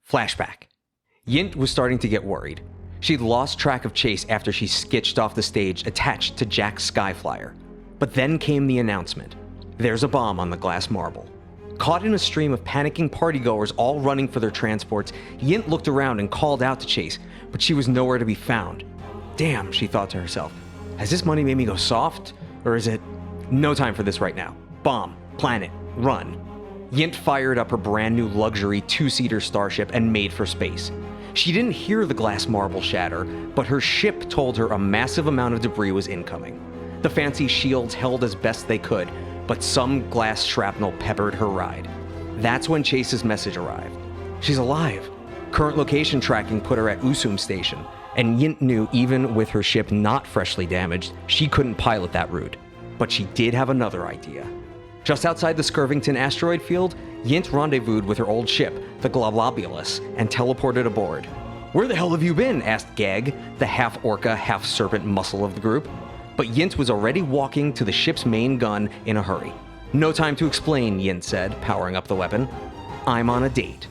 Flashback. Yint was starting to get worried. She'd lost track of Chase after she skitched off the stage attached to Jack's Skyflyer. But then came the announcement. There's a bomb on the glass marble. Caught in a stream of panicking partygoers all running for their transports, Yint looked around and called out to Chase, but she was nowhere to be found. Damn, she thought to herself. Has this money made me go soft? Or is it... No time for this right now. Bomb. Planet. Run. Yint fired up her brand new luxury two-seater starship and made for space. She didn't hear the glass marble shatter, but her ship told her a massive amount of debris was incoming. The fancy shields held as best they could, but some glass shrapnel peppered her ride. That's when Chase's message arrived. She's alive. Current location tracking put her at Oosoom Station, and Yint knew even with her ship not freshly damaged, she couldn't pilot that route. But she did have another idea. Just outside the Skirvington asteroid field, Yint rendezvoused with her old ship, the Globulus, and teleported aboard. Where the hell have you been? Asked Gag, the half-orca, half-serpent muscle of the group. But Yint was already walking to the ship's main gun in a hurry. No time to explain, Yint said, powering up the weapon. I'm on a date.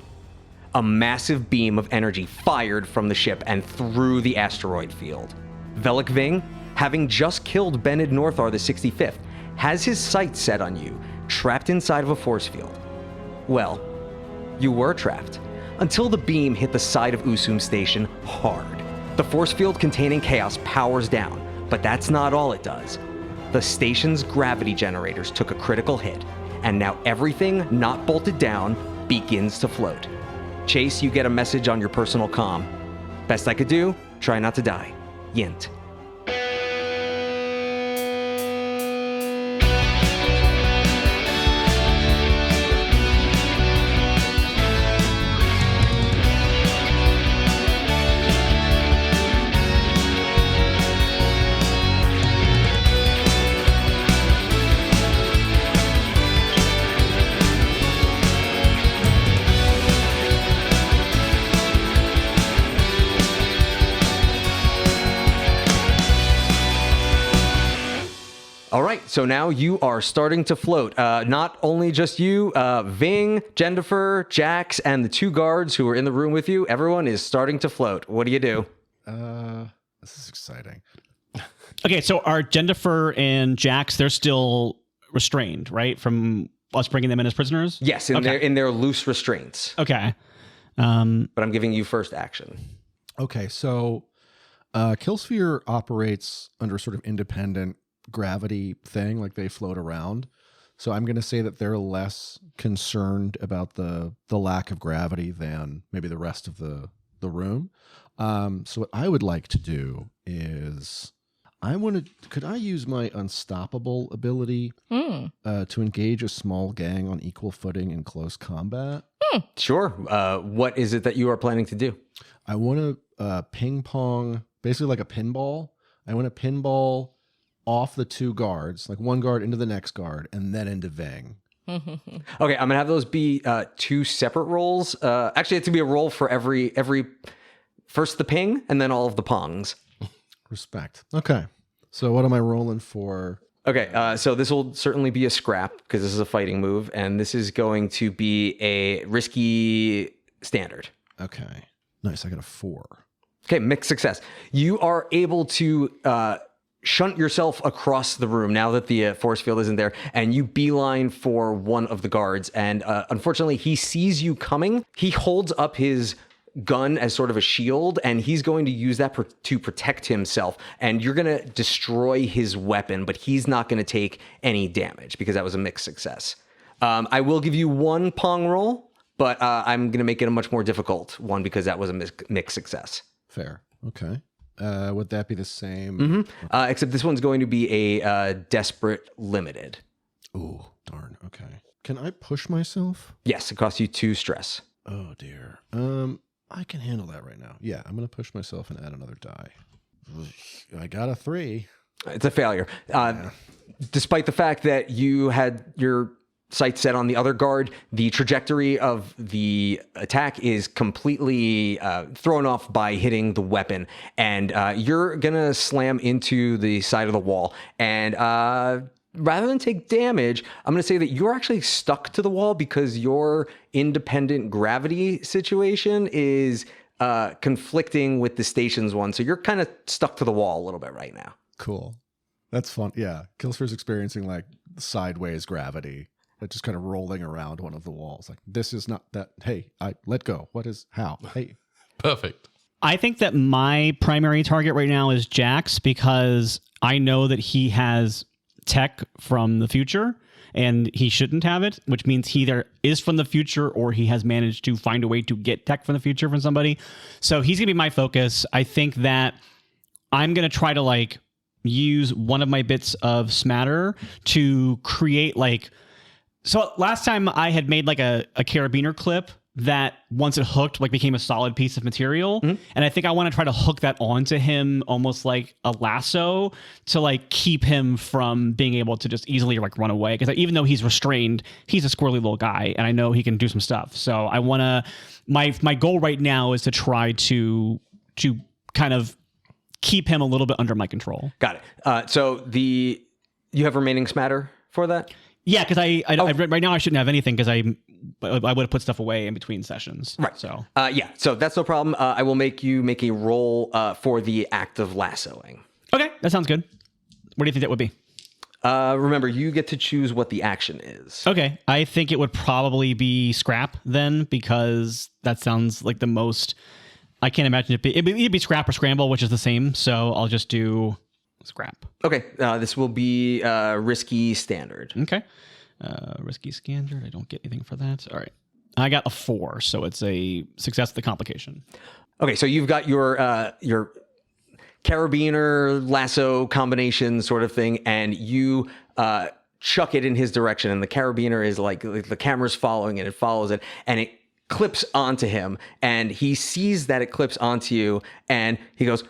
A massive beam of energy fired from the ship and through the asteroid field. Velik Ving, having just killed Benid Northar the 65th, has his sights set on you, trapped inside of a force field. Well, you were trapped, until the beam hit the side of Oosoom Station hard. The force field containing chaos powers down, but that's not all it does. The station's gravity generators took a critical hit, and now everything not bolted down begins to float. Chase, you get a message on your personal comm. Best I could do, try not to die. Yint. All right, so now you are starting to float. Not only just you, Ving, Jennifer, Jax, and the two guards who are in the room with you. Everyone is starting to float. What do you do? This is exciting. Okay, so are Jennifer and Jax, they're still restrained, right? From us bringing them in as prisoners? Yes, in their loose restraints. Okay. But I'm giving you first action. Okay, so Killsphere operates under sort of independent gravity thing, like they float around. So I'm going to say that they're less concerned about the lack of gravity than maybe the rest of the room. So what I would like to do is could I use my unstoppable ability to engage a small gang on equal footing in close combat? Sure. What is it that you are planning to do? I want to ping pong, basically like a pinball. I want to pinball off the two guards, like one guard into the next guard, and then into Ving. Okay, I'm gonna have those be two separate rolls. Actually, it's gonna be a roll for every first the ping and then all of the pongs. Respect. Okay, so what am I rolling for? Okay, so this will certainly be a scrap because this is a fighting move, and this is going to be a risky standard. Okay, nice. I got a 4. Okay, mixed success. You are able to shunt yourself across the room now that the force field isn't there, and you beeline for one of the guards. And unfortunately, he sees you coming. He holds up his gun as sort of a shield, and he's going to use that to protect himself. And you're going to destroy his weapon, but he's not going to take any damage because that was a mixed success. I will give you one pong roll, but I'm going to make it a much more difficult one because that was a mixed success. Fair. Okay. Would that be the same? Mm-hmm. Except this one's going to be a desperate limited. Ooh, darn. Okay. Can I push myself? Yes, it costs you 2 stress. Oh, dear. I can handle that right now. Yeah, I'm going to push myself and add another die. I got a 3. It's a failure. Despite the fact that you had your sight set on the other guard, the trajectory of the attack is completely thrown off by hitting the weapon, and you're gonna slam into the side of the wall, and rather than take damage, I'm going to say that you're actually stuck to the wall because your independent gravity situation is conflicting with the station's one. So you're kind of stuck to the wall a little bit right now. Cool. That's fun. Yeah. Killsphere's experiencing like sideways gravity. Just kind of rolling around one of the walls. Like, this is not that. Hey, I let go. What is how? Hey. Perfect. I think that my primary target right now is Jax because I know that he has tech from the future and he shouldn't have it, which means he either is from the future or he has managed to find a way to get tech from the future from somebody. So he's going to be my focus. I think that I'm going to try to like use one of my bits of smatter to create like, so last time I had made like a carabiner clip that once it hooked, like became a solid piece of material. Mm-hmm. And I think I want to try to hook that onto him almost like a lasso to like keep him from being able to just easily like run away. Because even though he's restrained, he's a squirrely little guy and I know he can do some stuff. So I want to, my goal right now is to try to kind of keep him a little bit under my control. Got it. So you have remaining smatter for that? Yeah, because I right now I shouldn't have anything because I would have put stuff away in between sessions. Right. So yeah, so that's no problem. I will make you make a roll for the act of lassoing. Okay, that sounds good. What do you think that would be? Remember, you get to choose what the action is. Okay, I think it would probably be scrap then because that sounds like the most. I can't imagine it'd either be scrap or scramble, which is the same. So I'll just do scrap. Okay, this will be risky standard. Okay. Risky standard. I don't get anything for that. All right. I got a 4, so it's a success with the complication. Okay, so you've got your carabiner lasso combination sort of thing, and you chuck it in his direction, and the carabiner is like the camera's following it, it follows it, and it clips onto him, and he sees that it clips onto you, and he goes,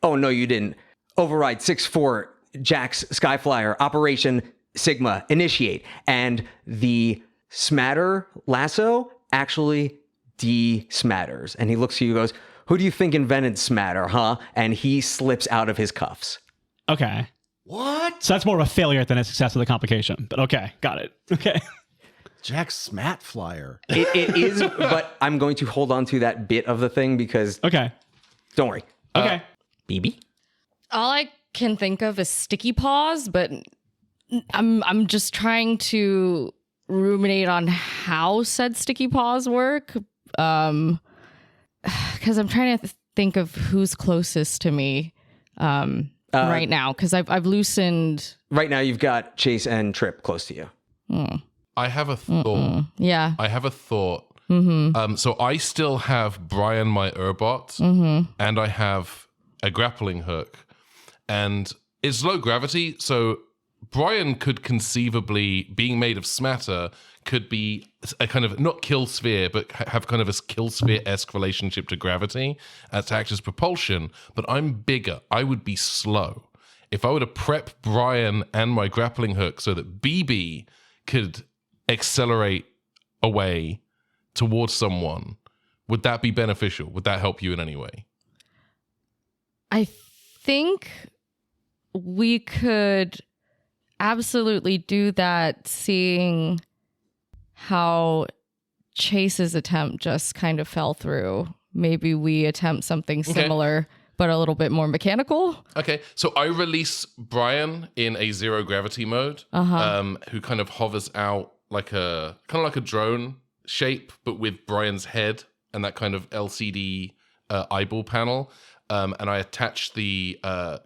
"Oh no, you didn't. Override 6-4, Jax Skyflyer, Operation Sigma, initiate." And the smatter lasso actually de-smatters. And he looks at you and goes, "Who do you think invented smatter, huh?" And he slips out of his cuffs. Okay. What? So that's more of a failure than a success with the complication. But okay, got it. Okay. Jack Smat Flyer. It is, but I'm going to hold on to that bit of the thing because... Okay. Don't worry. Okay. BB? All I can think of is sticky paws, but I'm just trying to ruminate on how said sticky paws work. Because I'm trying to think of who's closest to me right now. Because I've loosened. Right now, you've got Chase and Trip close to you. I have a thought. Yeah. I have a thought. Mm-hmm. So I still have Brian, my Urbot, and I have a grappling hook. And it's low gravity, so Brian could conceivably, being made of smatter, could be a kind of, not Killsphere, but have kind of a Killsphere-esque relationship to gravity to act as propulsion. But I'm bigger. I would be slow. If I were to prep Brian and my grappling hook so that BB could accelerate away towards someone, would that be beneficial? Would that help you in any way? I think we could absolutely do that, seeing how Chase's attempt just kind of fell through. Maybe we attempt something similar, but a little bit more mechanical. Okay, so I release Brian in a zero gravity mode, who kind of hovers out like a drone shape, but with Brian's head and that kind of LCD eyeball panel. And I attach the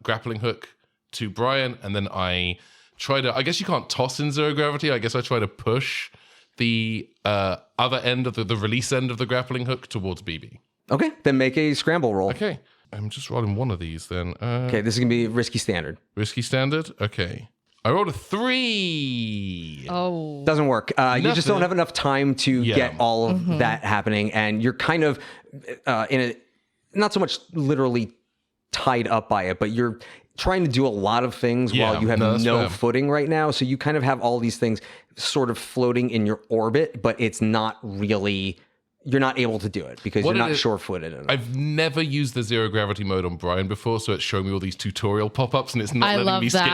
grappling hook to Brian, and then I try to, I guess you can't toss in zero gravity. I guess I try to push the other end of the release end of the grappling hook towards BB. Okay, then make a scramble roll. Okay, I'm just rolling one of these then. Okay, this is going to be risky standard. Risky standard? Okay. I rolled a 3. Oh. Doesn't work. You just don't have enough time to get all of that happening, and you're kind of in a, not so much literally tied up by it, but you're trying to do a lot of things while you have no footing right now. So you kind of have all these things sort of floating in your orbit, but it's not really, you're not able to do it because you're not sure-footed enough. I've never used the zero gravity mode on Brian before, so it's showing me all these tutorial pop-ups and it's not letting me skip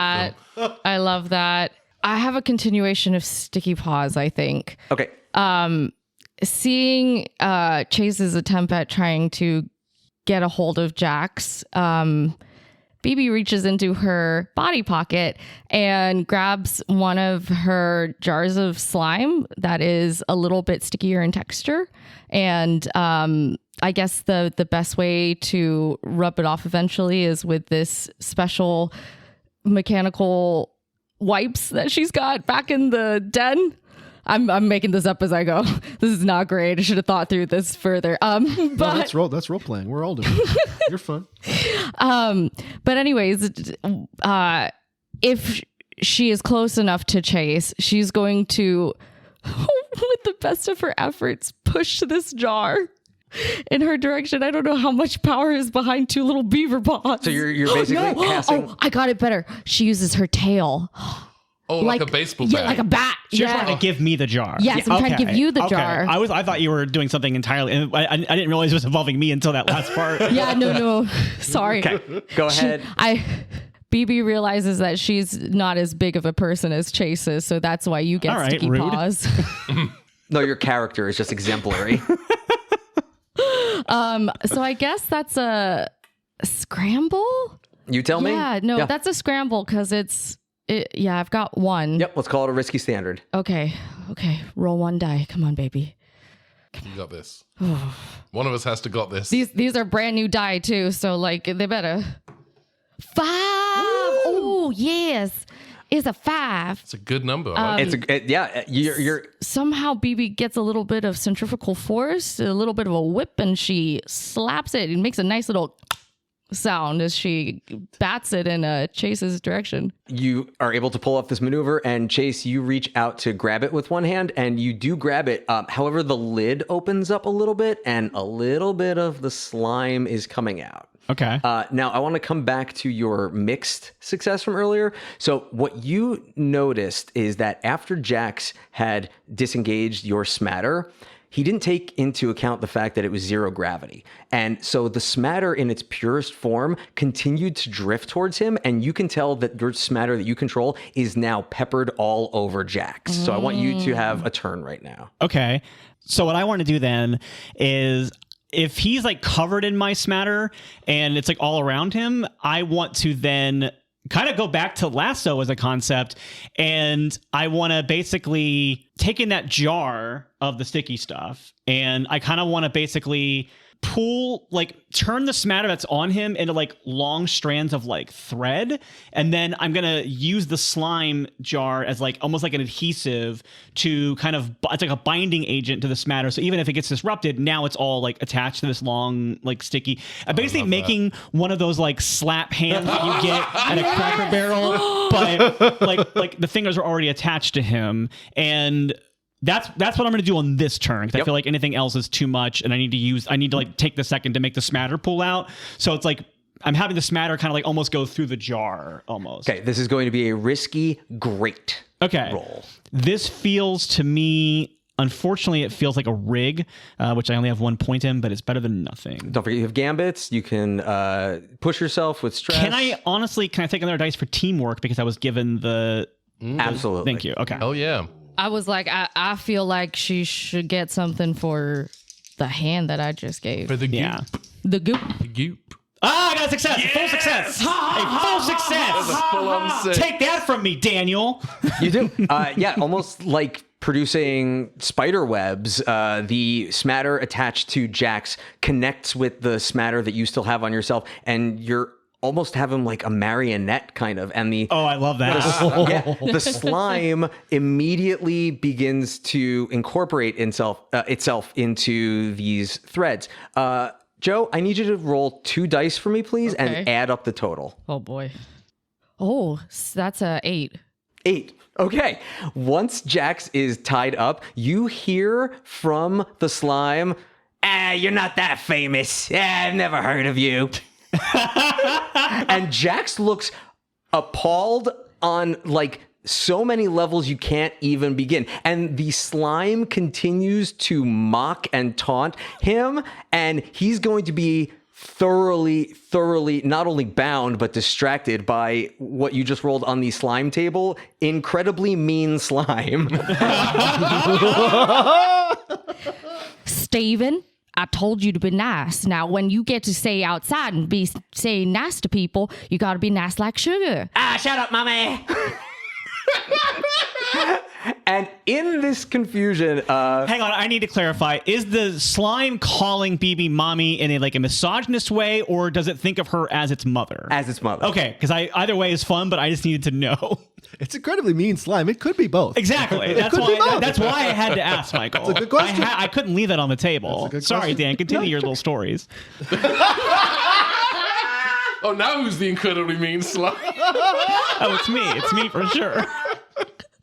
them. I love that. I have a continuation of Sticky Paws, I think. Okay. Seeing Chase's attempt at trying to get a hold of Jax, BB reaches into her body pocket and grabs one of her jars of slime that is a little bit stickier in texture. And I guess the best way to rub it off eventually is with this special mechanical wipes that she's got back in the den. I'm making this up as I go. This is not great. I should have thought through this further. But No, that's role playing. We're all doing it. You're fun. But anyways, if she is close enough to Chase, she's going to, with the best of her efforts, push this jar in her direction. I don't know how much power is behind two little beaver paws. So you're basically passing. Oh, I got it better. She uses her tail. Oh, like a baseball bat. Yeah, like a bat. So you're trying to give me the jar. Yes, I'm trying to give you the jar. I thought you were doing something entirely. And I didn't realize it was involving me until that last part. Yeah, no. Sorry. Okay, go ahead. BB realizes that she's not as big of a person as Chase is, so that's why you get Sticky rude. Paws. No, your character is just exemplary. So I guess that's a scramble? You tell me? Yeah, no, that's a scramble because I've got one. Yep, let's call it a risky standard. Okay. Roll one die. Come on, baby. You got this. One of us has to got this. These are brand new die too, so like they better. 5. Oh yes, it's a 5. It's a good number. You're Somehow BB gets a little bit of centrifugal force, a little bit of a whip, and she slaps it and makes a nice little sound as she bats it in Chase's direction. You are able to pull off this maneuver, and Chase, you reach out to grab it with one hand, and you do grab it. However, the lid opens up a little bit, and a little bit of the slime is coming out. Okay. Now, I want to come back to your mixed success from earlier. So what you noticed is that after Jax had disengaged your smatter, he didn't take into account the fact that it was 0 gravity. And so the smatter in its purest form continued to drift towards him, and you can tell that your smatter that you control is now peppered all over Jax. So I want you to have a turn right now. Okay. So what I want to do then is, if he's like covered in my smatter and it's like all around him, I want to then kind of go back to lasso as a concept, and I want to basically take in that jar of the sticky stuff, and I kind of want to basically turn the smatter that's on him into like long strands of like thread, and then I'm gonna use the slime jar as like almost like an adhesive to kind of, it's like a binding agent to the smatter, so even if it gets disrupted, now it's all like attached to this long like sticky, basically making one of those like slap hands that you get at a Cracker Barrel, but like the fingers are already attached to him. And that's what I'm going to do on this turn, because I feel like anything else is too much, and I need to like take the second to make the smatter pull out. So it's like I'm having the smatter kind of like almost go through the jar almost. Okay, this is going to be a risky great roll. This feels to me, unfortunately, it feels like a rig, which I only have 1 point in, but it's better than nothing. Don't forget you have gambits. You can push yourself with stress. Can I take another dice for teamwork, because I was given the... Absolutely. Thank you. Okay. Oh, yeah. I was like, I feel like she should get something for the hand that I just gave. For the goop. Yeah. The goop. The goop. I got a success. Yes! Full success. A full success. That's a full-on 6. Take that from me, Daniel. You do. Almost like producing spider webs. The smatter attached to Jax connects with the smatter that you still have on yourself, and you're almost have him like a marionette kind of. And I love that. the slime immediately begins to incorporate itself into these threads. Joe, I need you to roll 2 dice for me, please, and add up the total. Oh boy. Oh, that's a 8. 8. Okay. Once Jax is tied up, you hear from the slime, you're not that famous. I've never heard of you. And Jax looks appalled on like so many levels you can't even begin. And the slime continues to mock and taunt him, and he's going to be thoroughly not only bound but distracted by what you just rolled on the slime table. Incredibly mean slime. Steven, I told you to be nice. Now, when you get to stay outside and be saying nice to people, you got to be nice like sugar. Shut up, mommy. And in this confusion, Hang on, I need to clarify. Is the slime calling BB mommy in a misogynist way, or does it think of her as its mother? as its mother. Okay, because either way is fun, but I just needed to know. It's incredibly mean slime. It could be both. Exactly. That's could be why. both. That's why I had to ask, Michael. That's a good question. I couldn't leave that on the table. That's a good Sorry, question. Dan. Continue your little stories. Oh, now who's the incredibly mean slime? Oh, it's me. It's me for sure.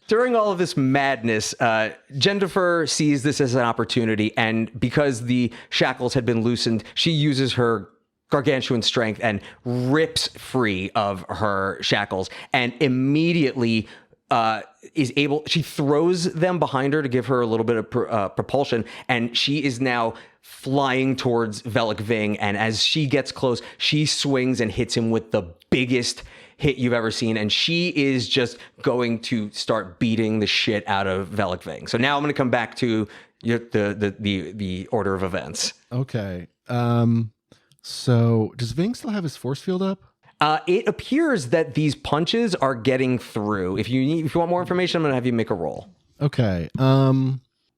During all of this madness, Jennifer sees this as an opportunity, and because the shackles had been loosened, she uses her gargantuan strength and rips free of her shackles, and immediately she throws them behind her to give her a little bit of propulsion, and she is now flying towards Velik Ving, and as she gets close, she swings and hits him with the biggest hit you've ever seen, and she is just going to start beating the shit out of Velik Ving. So now I'm going to come back to the order of events. Okay. So does Ving still have his force field up? It appears that these punches are getting through. If you want more information, I'm going to have you make a roll. Okay.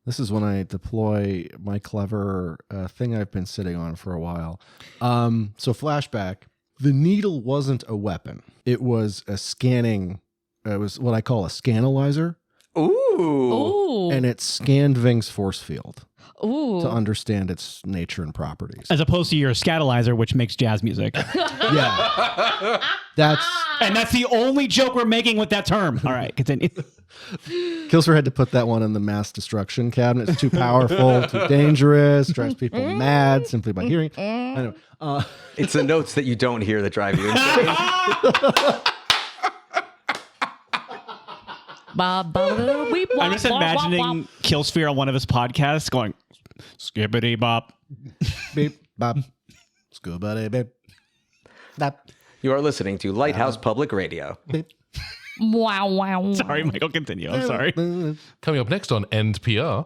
This is when I deploy my clever thing I've been sitting on for a while. So flashback. The needle wasn't a weapon. It was a scanning. It was what I call a scanalyzer. Ooh. And it scanned Ving's force field Ooh. to understand its nature and properties. As opposed to your scatalyzer, which makes jazz music. Yeah. That's the only joke we're making with that term. All right, continue. Killsphere had to put that one in the mass destruction cabinet. It's too powerful, too dangerous, drives people mad simply by hearing. Anyway, It's the notes that you don't hear that drive you insane. I'm just imagining Killsphere on one of his podcasts going, skibbity bop. beep, bop, scuba, beep, bop, You are listening to Lighthouse Public Radio. beep. Wow. Sorry, Michael, continue. I'm sorry. Coming up next on End PR,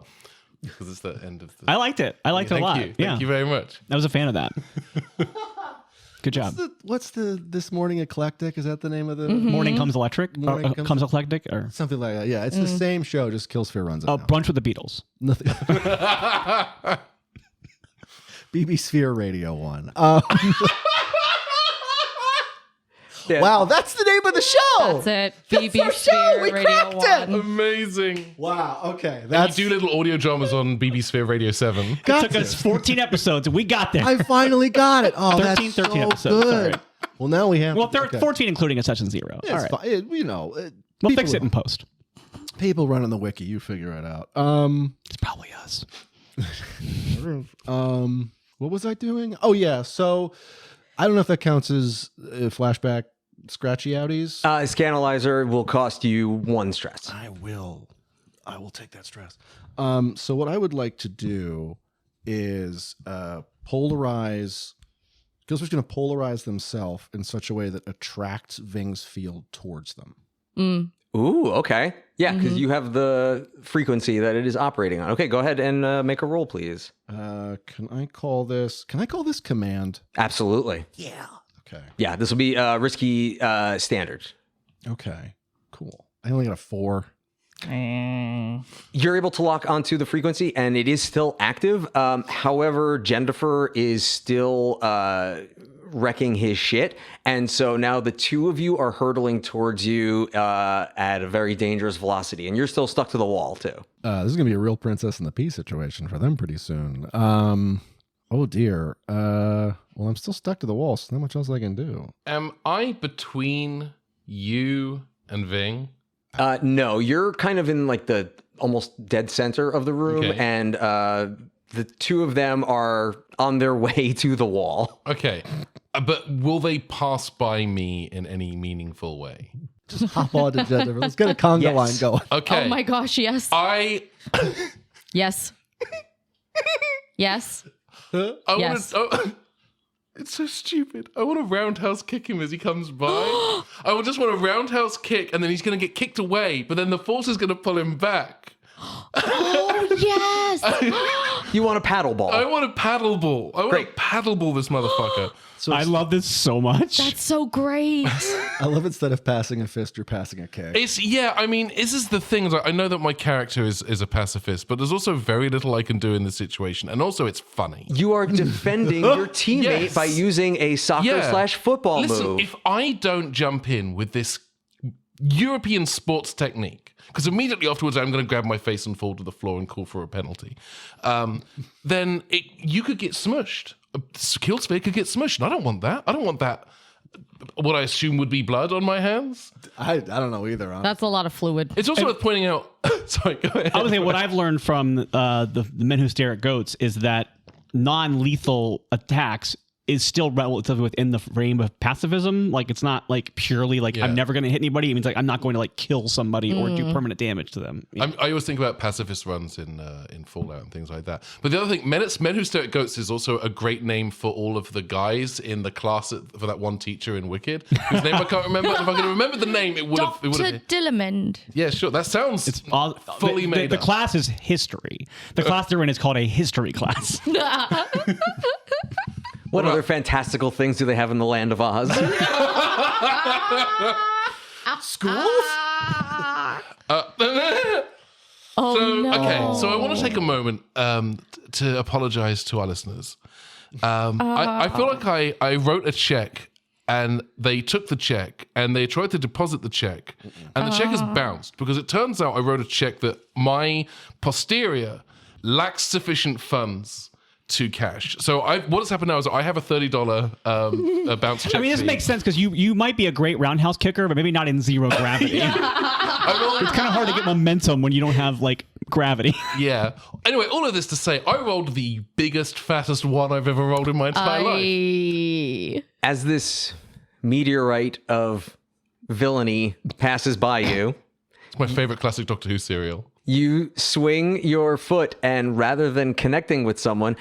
because it's the end of the... I liked it. I liked it a lot. Thank you. Thank you very much. I was a fan of that. Good job. What's the This Morning Eclectic? Is that the name of the Morning Comes Electric? Morning Or, Comes- comes Eclectic? Or something like that? Yeah, it's the same show, just Killsphere runs it. oh, now. Brunch with the Beatles. Nothing. BB Sphere Radio 1. Yeah. Wow, that's the name of the show. That's it. That's BB our show. Sphere We Radio cracked it. 1. Amazing. Wow. Okay, You that's do little audio dramas on BBC Sphere Radio 7. It got took this. us 14 episodes, and we got there. I finally got it. Oh, 13 that's so episodes, good. sorry. Well, now we have. well, okay. 14 including a session zero. It's All right. fine. We'll people- fix it in post. People running the wiki, you figure it out. It's probably us. What was I doing? Oh yeah, so I don't know if that counts as flashback scratchy outies. Scanalyzer will cost you 1 stress. I will take that stress. So what I would like to do is polarize. Killsphere's going to polarize themselves in such a way that attracts Ving's field towards them. Ooh, okay. Yeah, because you have the frequency that it is operating on. Okay, go ahead and make a roll, please. Can I call this command? Absolutely. Yeah. Okay. Yeah, this will be risky standard. Okay. Cool. I only got a 4. You're able to lock onto the frequency, and it is still active. However, Jennifer is still wrecking his shit, and so now the two of you are hurtling towards you at a very dangerous velocity, and you're still stuck to the wall too. This is gonna be a real Princess and the Pea situation for them pretty soon. Oh dear. Well, I'm still stuck to the wall, so not much else I can do. Am I between you and Ving? No, you're kind of in like the almost dead center of the room, Okay. and the two of them are on their way to the wall. Okay. But will they pass by me in any meaningful way? Just hop on to Jennifer. Let's get a conga Yes. line going. Okay. Oh my gosh, yes. Yes. Yes. I Yes. want to. It's so stupid. I want to roundhouse kick him as he comes by. I would just want to roundhouse kick, and then he's going to get kicked away, but then the force is going to pull him back. Oh, yes. You want a paddle ball. I want a paddle ball. I want to paddle ball this motherfucker. So I love this so much. That's so great. I love instead of passing a fist, you're passing a kick. I mean, this is the thing. I know that my character is a pacifist, but there's also very little I can do in this situation. And also, it's funny. You are defending your teammate Yes. by using a soccer/football Listen, move. if I don't jump in with this European sports technique, because immediately afterwards I'm going to grab my face and fall to the floor and call for a penalty, then you could get smushed. Killsphere could get smushed. And I don't want that. I don't want that. What I assume would be blood on my hands. I don't know either. Honestly. That's a lot of fluid. It's also worth pointing out. Sorry, go ahead. I would say what I've learned from the men who stare at goats is that non-lethal attacks is still relatively within the frame of pacifism. Like, it's not like purely like I'm never going to hit anybody. It means like I'm not going to like kill somebody or do permanent damage to them. I always think about pacifist runs in Fallout and things like that. But the other thing, Men Who Stare at Goats is also a great name for all of the guys in the class for that one teacher in Wicked, whose name I can't remember. If I could remember the name, it would have. Dr. Dillamond. Yeah, sure. That sounds fully made the up. class is history. The class they're in is called a history class. What other fantastical things do they have in the land of Oz? Schools? Okay, so I want to take a moment to apologize to our listeners. I feel like I wrote a check and they took the check and they tried to deposit the check and the check has bounced because it turns out I wrote a check that my posterior lacks sufficient funds to cash. So what has happened now is I have a $30 bounce check. I mean, this fee. makes sense because you might be a great roundhouse kicker, but maybe not in zero gravity. It's kind of hard to get momentum when you don't have like gravity. Yeah. Anyway, all of this to say, I rolled the biggest, fattest one I've ever rolled in my entire life. As this meteorite of villainy passes by you, It's my favorite classic Doctor Who serial. you swing your foot, and rather than connecting with someone,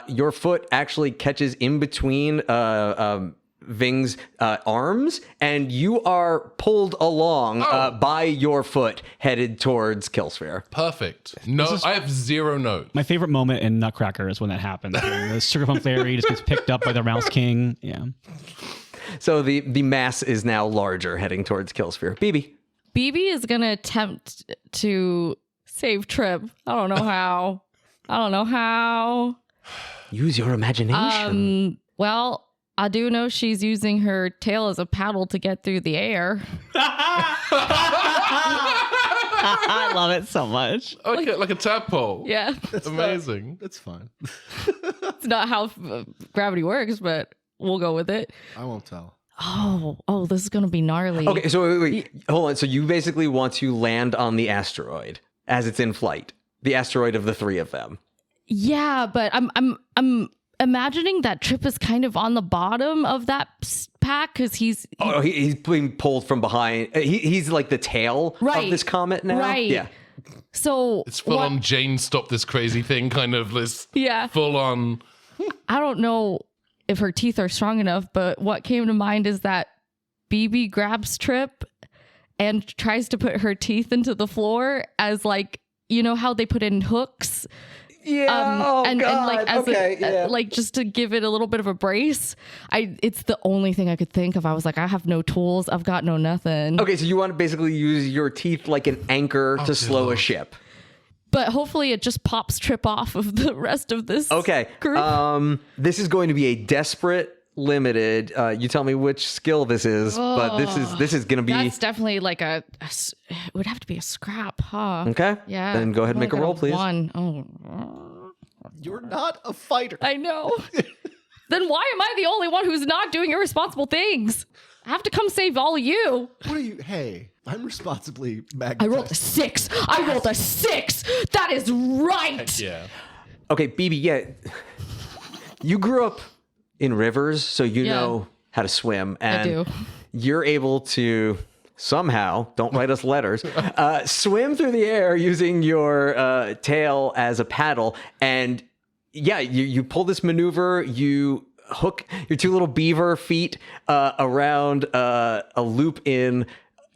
your foot actually catches in between Ving's arms, and you are pulled along by your foot, headed towards Killsphere. Perfect. No, I have zero notes. My favorite moment in Nutcracker is when that happens. When the Sugarplum Fairy just gets picked up by the Mouse King. Yeah. So the mass is now larger, heading towards Killsphere. BB. BB is going to attempt to save Trip. I don't know how. Use your imagination. Well, I do know she's using her tail as a paddle to get through the air. I love it so much. Like a tadpole. Yeah. Amazing. That's fine. It's not how gravity works, but we'll go with it. I won't tell. Oh, this is going to be gnarly. Okay, so wait, hold on. So you basically want to land on the asteroid as it's in flight. The asteroid of the three of them. Yeah, but I'm imagining that Trip is kind of on the bottom of that pack because he's being pulled from behind. He's like the tail of this comet now. Right. Yeah. So It's full on Jane stop this crazy thing kind of list. Yeah. Full on. I don't know if her teeth are strong enough, but what came to mind is that BB grabs Trip and tries to put her teeth into the floor as like, you know how they put in hooks? Yeah. And like as yeah. like just to give it a little bit of a brace. It's the only thing I could think of. I was like, I have no tools. I've got no nothing. Okay, so you want to basically use your teeth like an anchor to slow a ship. But hopefully it just pops Trip off of the rest of this group. This is going to be a desperate limited. You tell me which skill this is, but this is going to be. That's definitely like it would have to be a scrap, huh? Okay. Yeah. Then go ahead and make a roll, please. One. Oh. You're not a fighter. I know. Then why am I the only one who's not doing irresponsible things? I have to come save all of you. What are you? Hey, I'm responsibly I magnetized. rolled a 6. I rolled a 6. That is right. Yeah. Okay, BB. Yeah, you grew up in rivers, so you know how to swim, and do. You're able to somehow, don't write us letters, swim through the air using your tail as a paddle, and yeah, you pull this maneuver. You hook your two little beaver feet around a loop in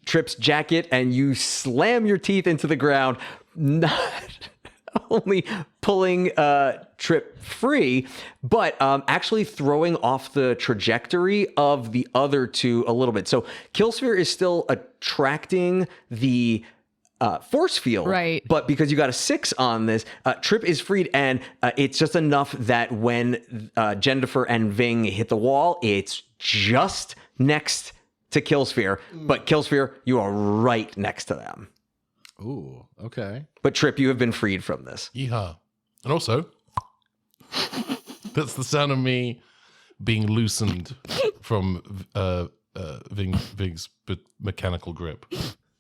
Trip's jacket, and you slam your teeth into the ground, not only pulling Trip free, but actually throwing off the trajectory of the other two a little bit. So Killsphere is still attracting the force field, right? But because you got a 6 on this, Trip is freed, and it's just enough that when Jennifer and Ving hit the wall, it's just next to Killsphere. But Killsphere, you are right next to them. Ooh, okay. But Trip, you have been freed from this. Yeehaw. And also, that's the sound of me being loosened from Ving's mechanical grip.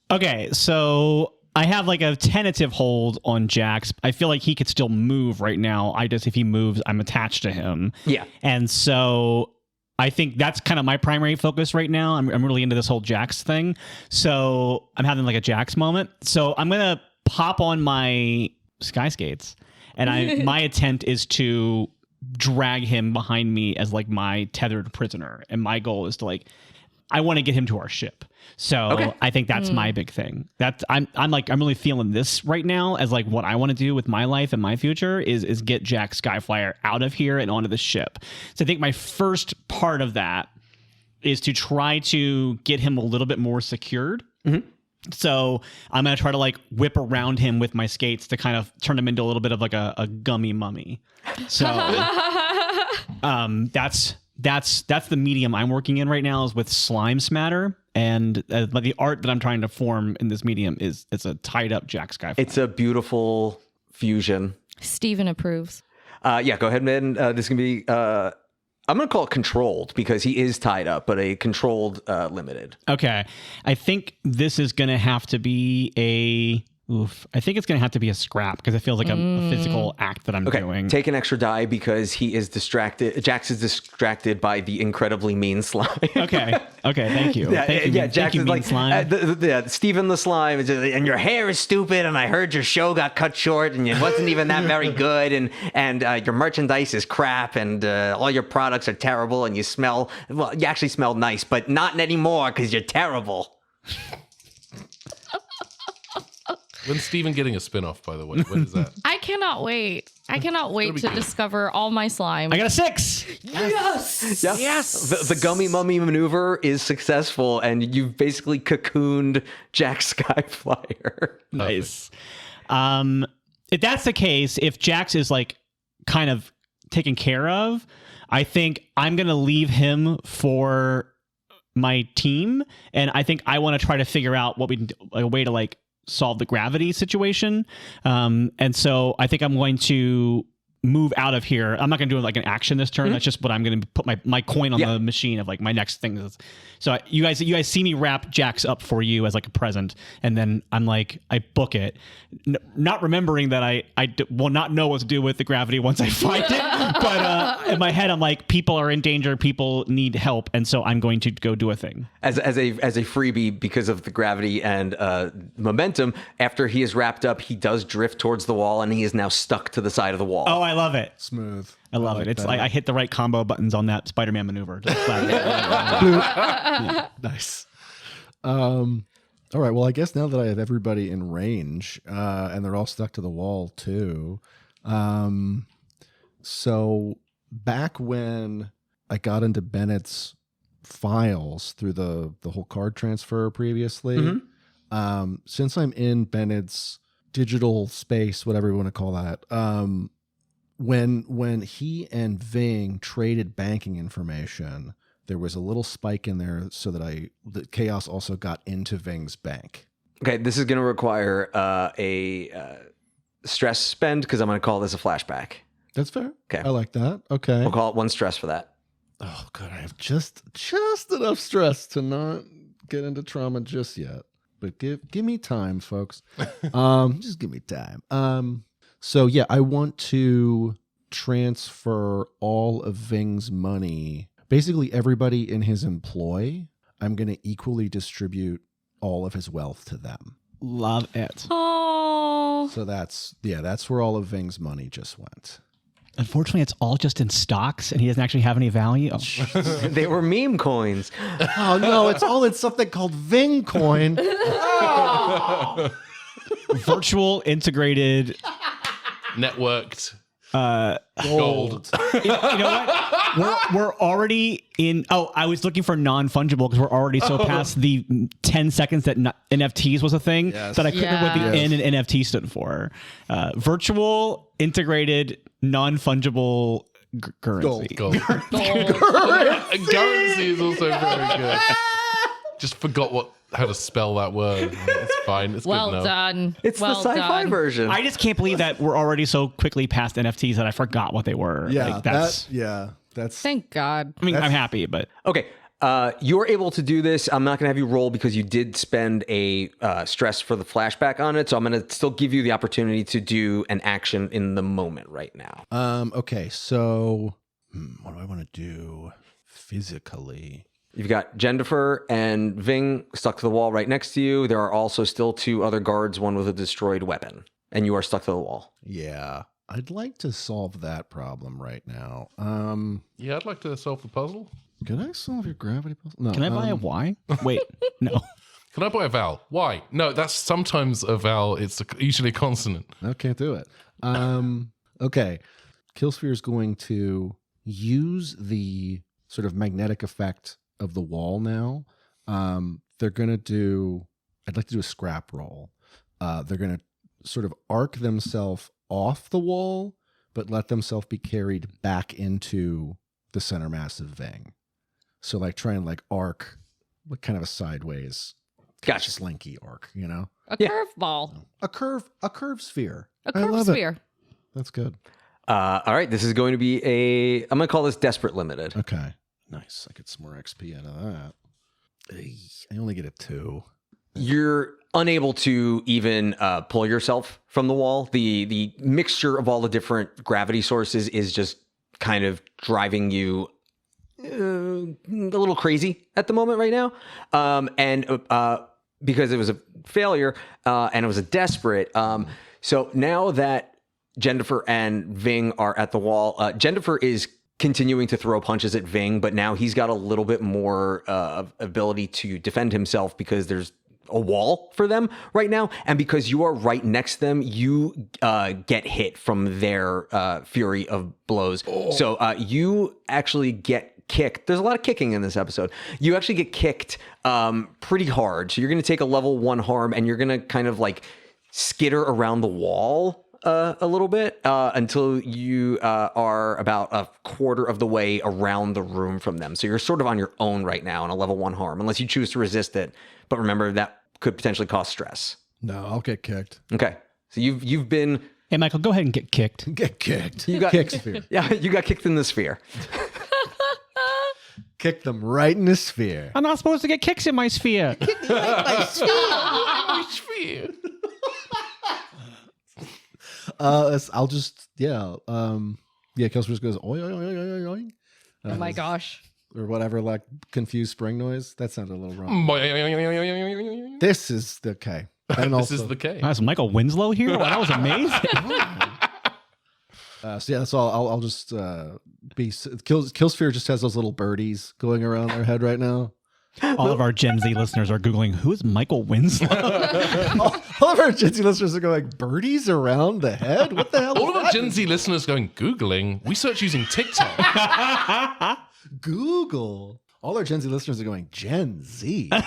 Okay, so I have like a tentative hold on Jax. I feel like he could still move right now. If he moves, I'm attached to him. Yeah. And so I think that's kind of my primary focus right now. I'm really into this whole Jax thing. So I'm having like a Jax moment. So I'm going to pop on my sky skates, and my intent is to drag him behind me as like my tethered prisoner. And my goal is to I want to get him to our ship. So I think that's my big thing. I'm really feeling this right now as like what I want to do with my life and my future is get Jack Skyflyer out of here and onto the ship. So I think my first part of that is to try to get him a little bit more secured. Mm-hmm. So I'm going to try to whip around him with my skates to kind of turn him into a little bit of like a gummy mummy. So that's the medium I'm working in right now, is with slime smatter. And the art that I'm trying to form in this medium it's a tied up Jack Skyflyer. It's a beautiful fusion. Steven approves. Yeah, go ahead, man. This can be, I'm going to call it controlled, because he is tied up, but a controlled limited. Okay. I think this is going to have to be I think it's going to have to be a scrap, because it feels like a physical act that I'm doing. Take an extra die, because he is distracted. Jax is distracted by the incredibly mean slime. Okay, thank you. Jax is like, slime. Steven the slime, is just, and your hair is stupid, and I heard your show got cut short, and it wasn't even that very good, and your merchandise is crap, and all your products are terrible, and you actually smell nice, but not anymore, because you're terrible. When's Steven getting a spin-off, by the way? When is that? I cannot wait. I cannot wait to discover all my slime. I got a 6. Yes. Yes. The gummy mummy maneuver is successful, and you've basically cocooned Jack Skyflyer. Nice. If that's the case, if Jax is kind of taken care of, I think I'm going to leave him for my team. And I think I want to try to figure out a way to solve the gravity situation. And so I think I'm going to move out of here. I'm not going to do an action this turn. Mm-hmm. That's just what I'm going to put my coin on the machine of my next thing. So you guys see me wrap Jax up for you as a present, and then I'm I book it, not remembering that I will not know what to do with the gravity once I find it. But in my head, I'm people are in danger, people need help, and so I'm going to go do a thing as a freebie because of the gravity and momentum. After he is wrapped up, he does drift towards the wall, and he is now stuck to the side of the wall. Oh, I love it. Smooth. I love it. It's I hit the right combo buttons on that Spider-Man maneuver. Nice. All right. Well, I guess now that I have everybody in range, and they're all stuck to the wall too. So back when I got into Bennett's files through the whole card transfer previously, mm-hmm. Since I'm in Bennett's digital space, whatever you want to call that, when he and Ving traded banking information, there was a little spike in there so that the chaos also got into Ving's bank. Okay, this is going to require a stress spend, because I'm going to call this a flashback. That's fair. Okay, I like that. Okay, we'll call it 1 stress for that. Oh god, I have just enough stress to not get into trauma just yet. But give me time, folks. Just give me time. So yeah, I want to transfer all of Ving's money. Basically, everybody in his employ, I'm going to equally distribute all of his wealth to them. Love it. Oh. So that's where all of Ving's money just went. Unfortunately, it's all just in stocks, and he doesn't actually have any value. Oh. They were meme coins. Oh no, it's all in something called Ving coin. Virtual integrated Networked Gold. you know what? We're already in. Oh, I was looking for non-fungible because we're already so past the 10 seconds that NFTs was a thing that I couldn't remember what the N in NFT stood for. Virtual integrated non-fungible currency. Gold. Currency is also very good. Just forgot how to spell that word. It's fine. It's Well good enough. done. It's well the sci-fi done. version. I just can't believe that we're already so quickly past NFTs that I forgot what they were. Yeah, Like, that's. that's Thank God. I mean, I'm happy, but Okay. You're able to do this. I'm not going to have you roll because you did spend a stress for the flashback on it. So I'm going to still give you the opportunity to do an action in the moment right now. okay. So, what do I want to do physically? You've got Jennifer and Ving stuck to the wall right next to you. There are also still 2 other guards, one with a destroyed weapon, and you are stuck to the wall. Yeah, I'd like to solve that problem right now. Yeah, I'd like to solve the puzzle. Can I solve your gravity puzzle? No. can I buy a Y? Wait, no. Can I buy a vowel? Why? No, that's sometimes a vowel. It's usually a consonant. No, can't do it. Okay. Killsphere is going to use the sort of magnetic effect of the wall now. They're going to do, I'd like to do a scrap roll. They're going to sort of arc themselves off the wall, but let themselves be carried back into the center mass of Ving. So like try and like arc, like kind of a sideways, Gotcha. slinky arc, you know? A Yeah. curveball. A curve sphere. A I curved love it. sphere. That's good. All right. This is going to be I'm going to call this Desperate Limited. Okay. Nice. I get some more XP out of that. I only get a 2. You're unable to even pull yourself from the wall. The mixture of all the different gravity sources is just kind of driving you a little crazy at the moment right now. And because it was a failure and it was a desperate. So now that Jennifer and Ving are at the wall, Jennifer is continuing to throw punches at Ving, but now he's got a little bit more ability to defend himself because there's a wall for them right now. And because you are right next to them, you get hit from their fury of blows. So you actually get kicked. There's a lot of kicking in this episode. You actually get kicked pretty hard. So you're going to take a level 1 harm and you're going to kind of like skitter around the wall a little bit until you are about a quarter of the way around the room from them. So you're sort of on your own right now on a level 1 harm, unless you choose to resist it. But remember, that could potentially cause stress. No, I'll get kicked. Okay. So you've been... Hey, Michael, go ahead and get kicked. Get kicked. You got kick sphere. Yeah, you got kicked in the sphere. Kick them right in the sphere. I'm not supposed to get kicks in my sphere. I'll just Killsphere just goes oi oi oi oi oi. Oh my gosh. Or whatever, like confused spring noise. That sounded a little wrong. This is the K. And This also, is the K. Is Michael Winslow here? Wow, that was amazing. so yeah, that's all. I'll just be Killsphere just has those little birdies going around their head right now. All of our Gen Z listeners are Googling, who is Michael Winslow? all of our Gen Z listeners are going, birdies around the head? What the hell? All of our Gen Z listeners going Googling. We search using TikTok. Google. All our Gen Z listeners are going, Gen Z. All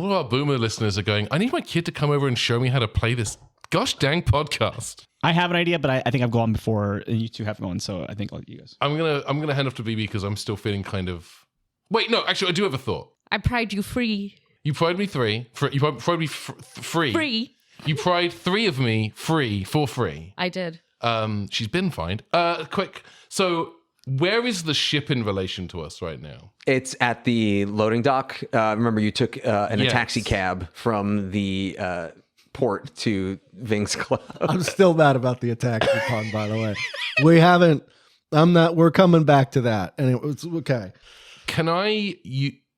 of our boomer listeners are going, I need my kid to come over and show me how to play this gosh dang podcast. I have an idea, but I think I've gone before, and you two have gone, so I think I'll let you guys. I'm gonna hand off to BB because I'm still feeling kind of. Wait, no, actually, I do have a thought. I pried you free. You pried me free. You pried me free. Free. You pried 3 of me free for free. I did. She's been fined. Quick. So, where is the ship in relation to us right now? It's at the loading dock. Remember, you took a Yes. taxi cab from the port to Ving's Club. I'm still mad about the attack coupon, by the way. We're coming back to that. And it's okay. Can I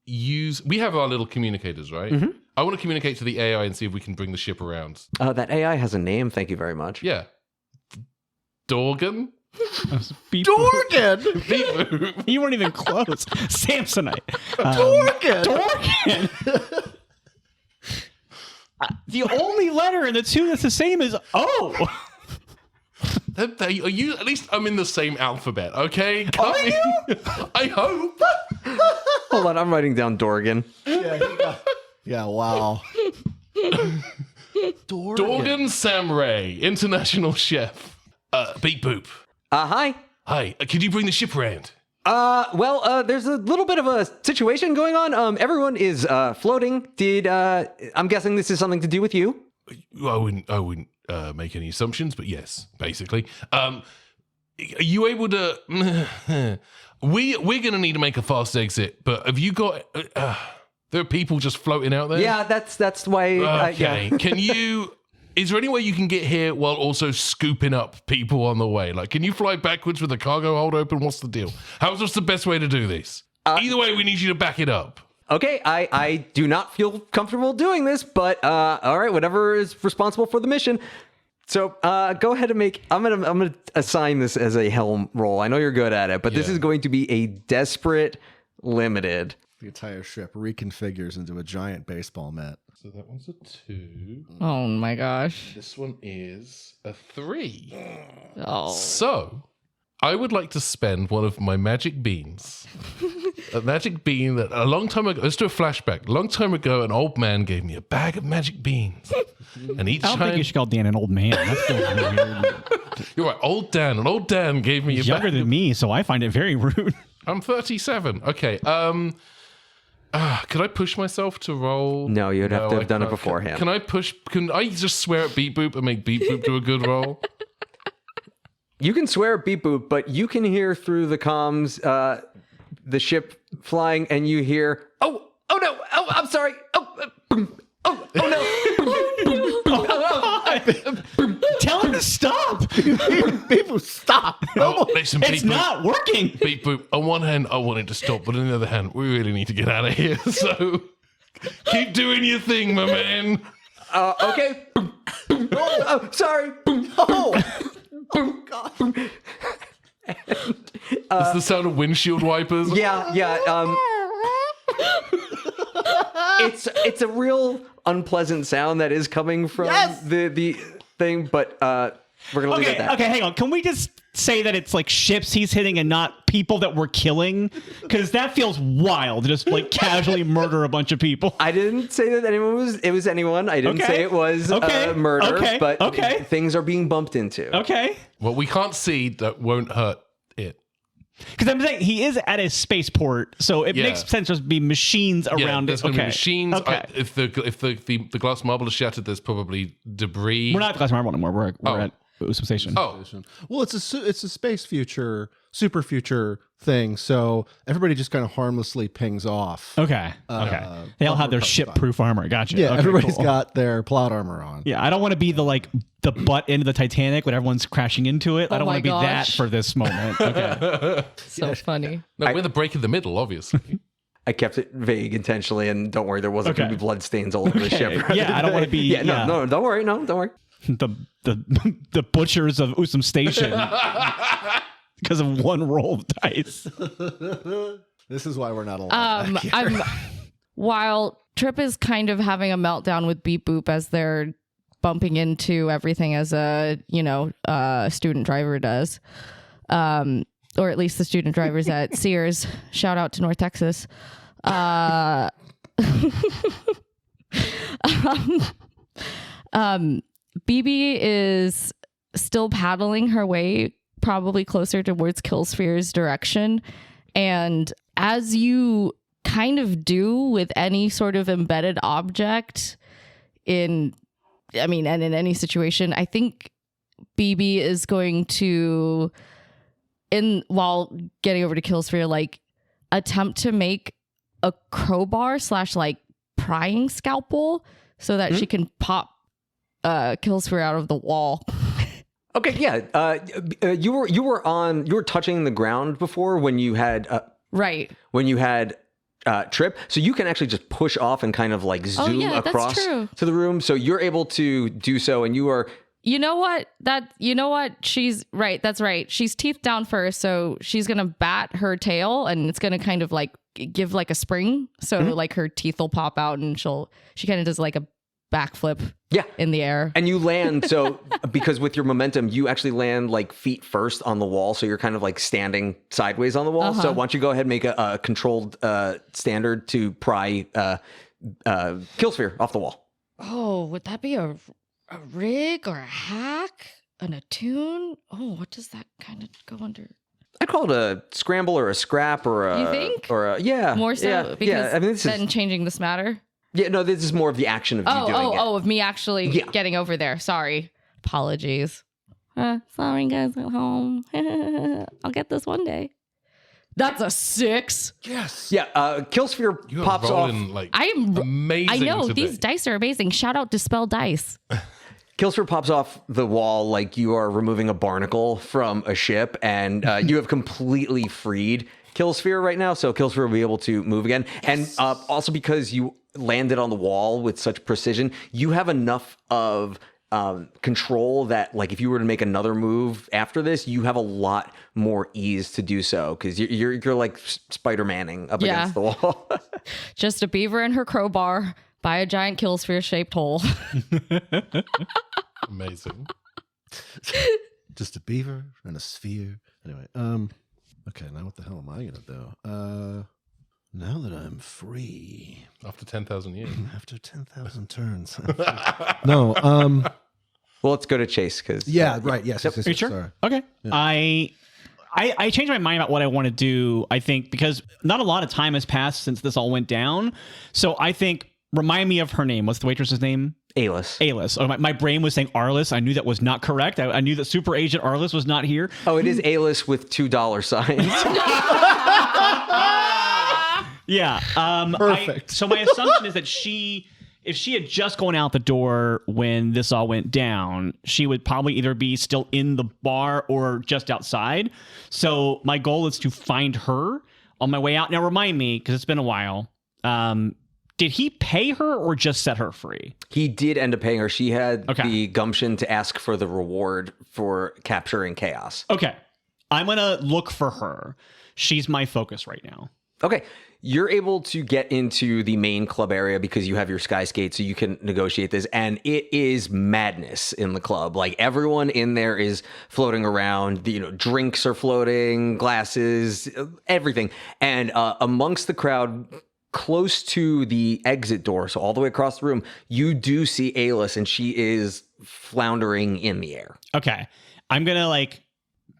use... We have our little communicators, right? Mm-hmm. I want to communicate to the AI and see if we can bring the ship around. That AI has a name. Thank you very much. Yeah. Dorgan? Beep Dorgan! Beep boop. You weren't even close. Samsonite. Dorgan! Dorgan. The only letter in the two that's the same is O. Are you, at least I'm in the same alphabet, okay? I hope. Hold on, I'm writing down Dorgan. Yeah, wow. Dorgan Samray, international chef. Beep boop. Hi. Hi, could you bring the ship around? There's a little bit of a situation going on. Everyone is floating. I'm guessing this is something to do with you? I wouldn't make any assumptions, but yes, basically. Are you able to? We're gonna need to make a fast exit, but have you got? There are people just floating out there. Yeah, that's why. Okay. Can you? Is there any way you can get here while also scooping up people on the way? Like, can you fly backwards with the cargo hold open? What's the deal? What's the best way to do this? Either way, we need you to back it up. Okay, I do not feel comfortable doing this, but all right, whatever is responsible for the mission. So go ahead and make. I'm gonna assign this as a helm roll. I know you're good at it, but this is going to be a desperate limited. The entire ship reconfigures into a giant baseball mitt. So that one's a 2. Oh my gosh. This one is a 3. Oh. So, I would like to spend one of my magic beans. A magic bean that a long time ago, let's do a flashback. A long time ago, an old man gave me a bag of magic beans. And each I don't time. think you should call Dan an old man. That's still weird. You're right, old Dan. An old Dan gave me a He's younger bag. than me, so I find it very rude. I'm 37. Okay. Could I push myself to roll? No, you'd have to have done it can't. beforehand. Can I push? Can I just swear at Beep Boop and make Beep Boop do a good roll? You can swear at Beep Boop, but you can hear through the comms the ship flying, and you hear, oh no, oh, I'm sorry, oh no. Tell him to stop. People stop. Oh, listen, It's not working. Beep Boop. On one hand, I want it to stop, but on the other hand, we really need to get out of here. So keep doing your thing, my man. Okay. Oh, sorry. Oh. God. It's the sound of windshield wipers. Yeah. It's a real unpleasant sound that is coming from the thing, but we're gonna leave it at that. Okay, hang on. Can we just say that it's like ships he's hitting and not people that we're killing? Because that feels wild. Just like casually murder a bunch of people. I didn't say that it was anyone. I didn't say it was murder, but things are being bumped into. Okay. What we can't see that won't hurt it. Because I'm saying he is at a spaceport, so it makes sense just be machines around there's it. going to Okay. be machines. Okay. If the glass marble is shattered, there's probably debris. We're not at Glass Marble anymore. We're at Oosoom Station. Oh, Well, it's a space future, super future thing. So everybody just kind of harmlessly pings off. Okay. They all have their ship-proof armor. Gotcha. Yeah, Okay, everybody's cool. got their plot armor on. Yeah, I don't want to be the butt end of the Titanic when everyone's crashing into it. I don't my want to be that gosh. for this moment. Okay. So funny. no, we're the break in the middle, obviously. I kept it vague intentionally, and don't worry, there wasn't going to be blood stains all over the ship. Yeah, I don't want to be. No, don't worry. No, don't worry. The butchers of Oosoom Station because of one roll of dice. This is why we're not allowed back here. While Trip is kind of having a meltdown with Beep Boop as they're bumping into everything as a student driver does, or at least the student drivers at Sears. Shout out to North Texas. BB is still paddling her way probably closer towards Killsphere's direction. And as you kind of do with any sort of embedded object in any situation, I think BB is going to, while getting over to Killsphere, like attempt to make a crowbar / prying scalpel so that she can pop Killsphere out of the wall. Okay, yeah. You were touching the ground before when you had Right. When you had Trip, so you can actually just push off and kind of like zoom that's across true. to the room. So you're able to do so, and you are You know what? She's right. That's right. She's teeth down first, so she's gonna bat her tail, and it's gonna kind of like give like a spring, so like her teeth will pop out, and she kind of does like a backflip in the air. And you land, so because with your momentum, you actually land like feet first on the wall, so you're kind of like standing sideways on the wall. So why don't you go ahead and make a controlled standard to pry Killsphere off the wall. Oh, would that be a rig or a hack? An attune? Oh, what does that kind of go under? I'd call it a scramble or a scrap or a... You think? Or a, yeah. More so? Yeah, Because I mean, this then is... changing this matter? Yeah, no, this is more of the action of you doing it. Of me actually getting over there. Sorry. Apologies. Sorry, guys at home. I'll get this one day. That's a 6. Yes. Yeah, Killsphere You are pops off. rolling like I amazing know, today. these dice are amazing. Shout out Dispel Dice. Killsphere pops off the wall like you are removing a barnacle from a ship, and you have completely freed Killsphere right now, so Killsphere will be able to move again. Yes. And also because you landed on the wall with such precision, you have enough of control that, like, if you were to make another move after this, you have a lot more ease to do so, because you're like Spider-Manning up against the wall. Just a beaver and her crowbar by a giant Killsphere shaped hole. Amazing. Just a beaver and a sphere. Anyway, okay, now what the hell am I gonna do? Now that I'm free After 10,000 years. after 10,000 turns. No, Well, let's go to Chase, because right, yes, yes, Are you sure? sorry. Okay. Yeah. I changed my mind about what I want to do, I think, because not a lot of time has passed since this all went down. So I think, remind me of her name. What's the waitress's name? Aylis. Aylis. Oh, my brain was saying Arliss. I knew that was not correct. I knew that Super Agent Arliss was not here. Oh, it is Aylis with $2 signs. Yeah. Perfect. So my assumption is that if she had just gone out the door when this all went down, she would probably either be still in the bar or just outside. So my goal is to find her on my way out. Now, remind me, because it's been a while, did he pay her or just set her free? He did end up paying her. She had the gumption to ask for the reward for capturing Chaos. Okay. I'm going to look for her. She's my focus right now. Okay. You're able to get into the main club area because you have your sky skate, so you can negotiate this. And it is madness in the club. Like, everyone in there is floating around. Drinks are floating, glasses, everything. And amongst the crowd, close to the exit door, so all the way across the room, you do see Aylis, and she is floundering in the air. Okay. I'm going to